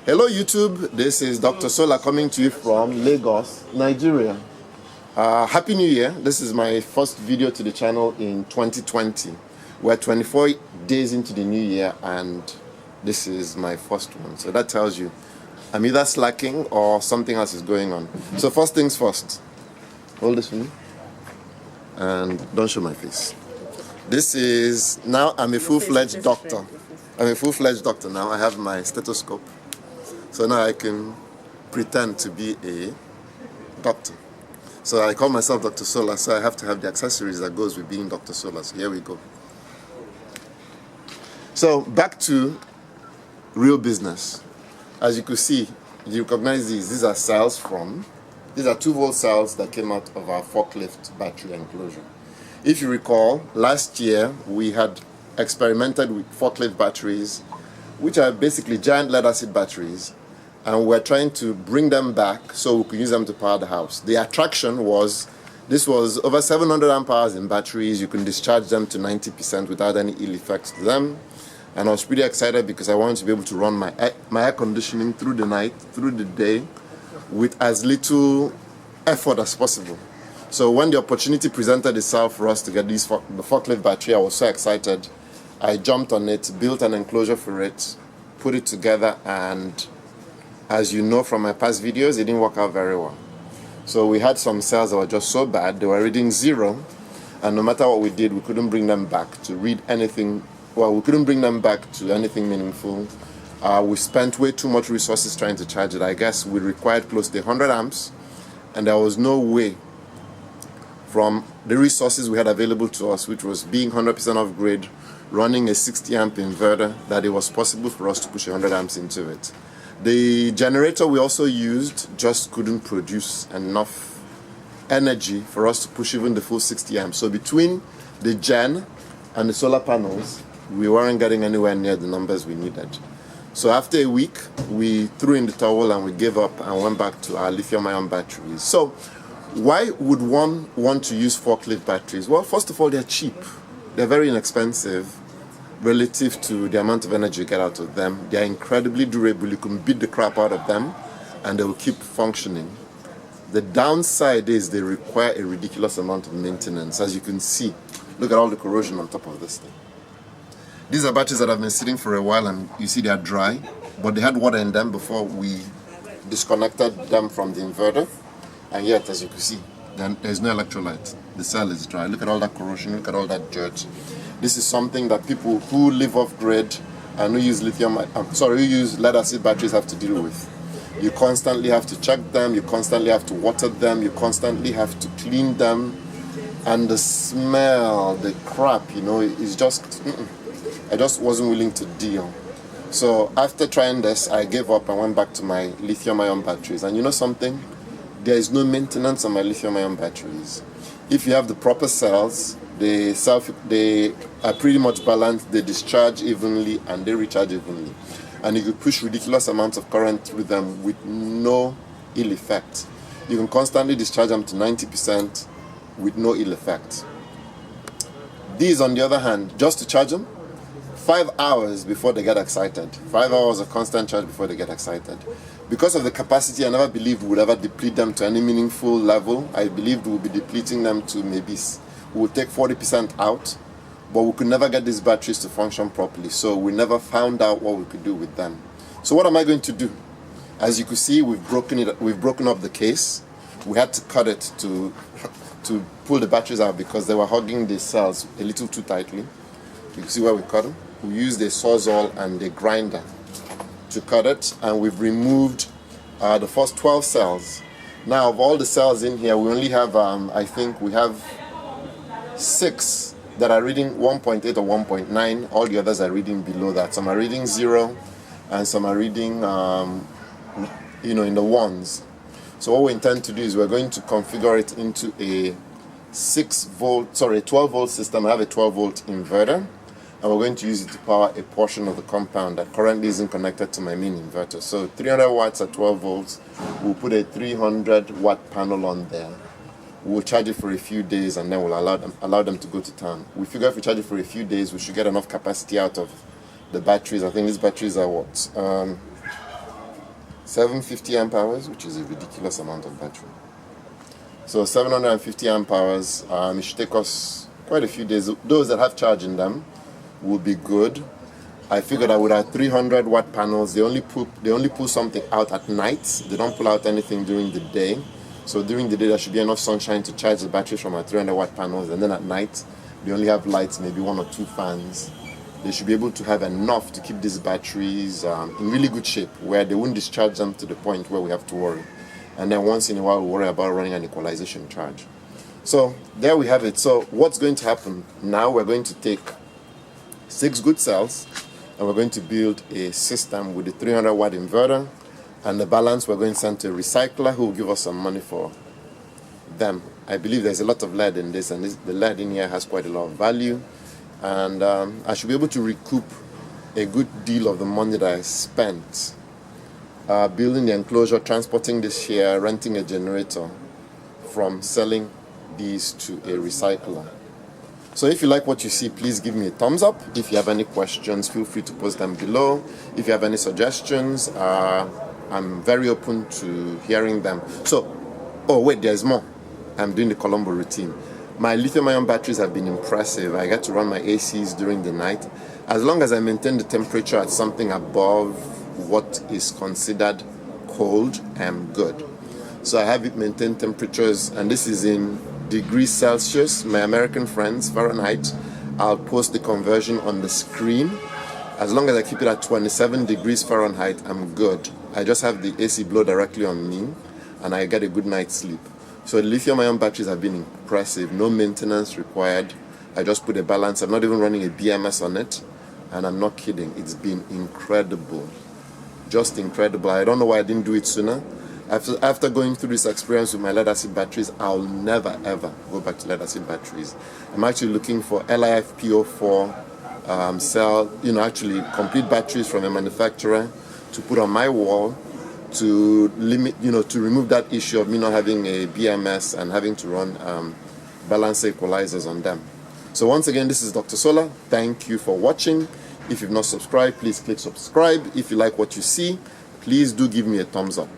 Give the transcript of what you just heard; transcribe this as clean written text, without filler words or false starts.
Hello YouTube, this is Dr. Sola coming to you from Lagos, Nigeria. Happy New Year. This is my first video to the channel in 2020. We're 24 days into the new year and this is my first one. So that tells you I'm either slacking or something else is going on. So first things first, hold this for me and don't show my face. This is, now I'm a full-fledged doctor. I'm a full-fledged doctor now. I have my stethoscope. So now I can pretend to be a doctor. So I call myself Dr. Sola, so I have to have the accessories that goes with being Dr. Sola. So here we go. So back to real business. As you can see, you recognize these are cells from, these are 2-volt cells that came out of our forklift battery enclosure. If you recall, last year we had experimented with forklift batteries, which are basically giant lead-acid batteries, and we're trying to bring them back so we could use them to power the house. The attraction was, this was over 700 amp hours in batteries. You can discharge them to 90% without any ill effects to them. And I was pretty excited because I wanted to be able to run my air conditioning through the night, through the day, with as little effort as possible. So when the opportunity presented itself for us to get the forklift battery, I was so excited. I jumped on it, built an enclosure for it, put it together, and as you know from my past videos, it didn't work out very well. So we had some cells that were just so bad, they were reading 0, and no matter what we did, we couldn't bring them back to read anything. Well, we couldn't bring them back to anything meaningful. We spent way too much resources trying to charge it. I guess we required close to 100 amps, and there was no way from the resources we had available to us, which was being 100% off grid, running a 60 amp inverter, that it was possible for us to push 100 amps into it. The generator we also used just couldn't produce enough energy for us to push even the full 60 amps. So between the gen and the solar panels, we weren't getting anywhere near the numbers we needed. So after a week, we threw in the towel and we gave up and went back to our lithium-ion batteries. So why would one want to use forklift batteries? Well, first of all, they're cheap. They're very inexpensive relative to the amount of energy you get out of them. They're incredibly durable. You can beat the crap out of them and they will keep functioning. The downside is they require a ridiculous amount of maintenance. As you can see, look at all the corrosion on top of this thing. These are batteries that have been sitting for a while and you see they are dry, but they had water in them before we disconnected them from the inverter. And yet, as you can see, there's no electrolyte. The cell is dry. Look at all that corrosion, look at all that dirt. This is something that people who live off grid and who use who use lead acid batteries have to deal with. You constantly have to check them, you constantly have to water them, you constantly have to clean them, and the smell, the crap, you know, is just, I just wasn't willing to deal. So after trying this, I gave up and went back to my lithium-ion batteries. And you know something? There is no maintenance on my lithium-ion batteries. If you have the proper cells, they are pretty much balanced, they discharge evenly and they recharge evenly. And you can push ridiculous amounts of current through them with no ill effect. You can constantly discharge them to 90% with no ill effect. These, on the other hand, just to charge them, 5 hours before they get excited. 5 hours of constant charge before they get excited. Because of the capacity, I never believed we would ever deplete them to any meaningful level. I believed we would be depleting them to maybe, we would take 40% out, but we could never get these batteries to function properly. So we never found out what we could do with them. So what am I going to do? As you can see, we've broken up the case. We had to cut it to pull the batteries out because they were hugging the cells a little too tightly. You can see where we cut them. We used a sawzall and a grinder to cut it, and we've removed the first 12 cells. Now, of all the cells in here, we only have, I think we have 6 that are reading 1.8 or 1.9. All the others are reading below that. Some are reading 0, and some are reading, in the ones. So what we intend to do is we're going to configure it into a 12-volt system. I have a 12-volt inverter. And we're going to use it to power a portion of the compound that currently isn't connected to my main inverter. So 300 watts at 12 volts, we'll put a 300 watt panel on there. We'll charge it for a few days and then we'll allow them to go to town. We figure if we charge it for a few days, we should get enough capacity out of the batteries. I think these batteries are what? 750 amp hours, which is a ridiculous amount of battery. So 750 amp hours, it should take us quite a few days. Those that have charge in them will be good. I figured out with our 300 watt panels, they only pull something out at night. They don't pull out anything during the day. So during the day, there should be enough sunshine to charge the batteries from our 300 watt panels. And then at night, they only have lights, maybe 1 or 2 fans. They should be able to have enough to keep these batteries in really good shape, where they won't discharge them to the point where we have to worry. And then once in a while, we worry about running an equalization charge. So there we have it. So what's going to happen now? We're going to take 6 good cells, and we're going to build a system with a 300 watt inverter, and the balance we're going to send to a recycler who will give us some money for them. I believe there's a lot of lead in this, and the lead in here has quite a lot of value, and I should be able to recoup a good deal of the money that I spent building the enclosure, transporting this here, renting a generator, from selling these to a recycler. So if you like what you see, please give me a thumbs up. If you have any questions, feel free to post them below. If you have any suggestions, I'm very open to hearing them. So, oh wait, there's more. I'm doing the Colombo routine. My lithium-ion batteries have been impressive. I get to run my ACs during the night. As long as I maintain the temperature at something above what is considered cold, I'm good. So I have it maintained temperatures, and this is in degrees Celsius. My American friends, Fahrenheit, I'll post the conversion on the screen. As long as I keep it at 27 degrees Fahrenheit, I'm good. I just have the AC blow directly on me, and I get a good night's sleep. So the lithium-ion batteries have been impressive. No maintenance required. I just put a balance. I'm not even running a BMS on it, and I'm not kidding. It's been incredible. Just incredible. I don't know why I didn't do it sooner. After going through this experience with my lead-acid batteries, I'll never ever go back to lead-acid batteries. I'm actually looking for LiFePO4 cell, actually complete batteries from a manufacturer to put on my wall to limit, to remove that issue of me not having a BMS and having to run balancer equalizers on them. So once again, this is Dr. Solar. Thank you for watching. If you've not subscribed, please click subscribe. If you like what you see, please do give me a thumbs up.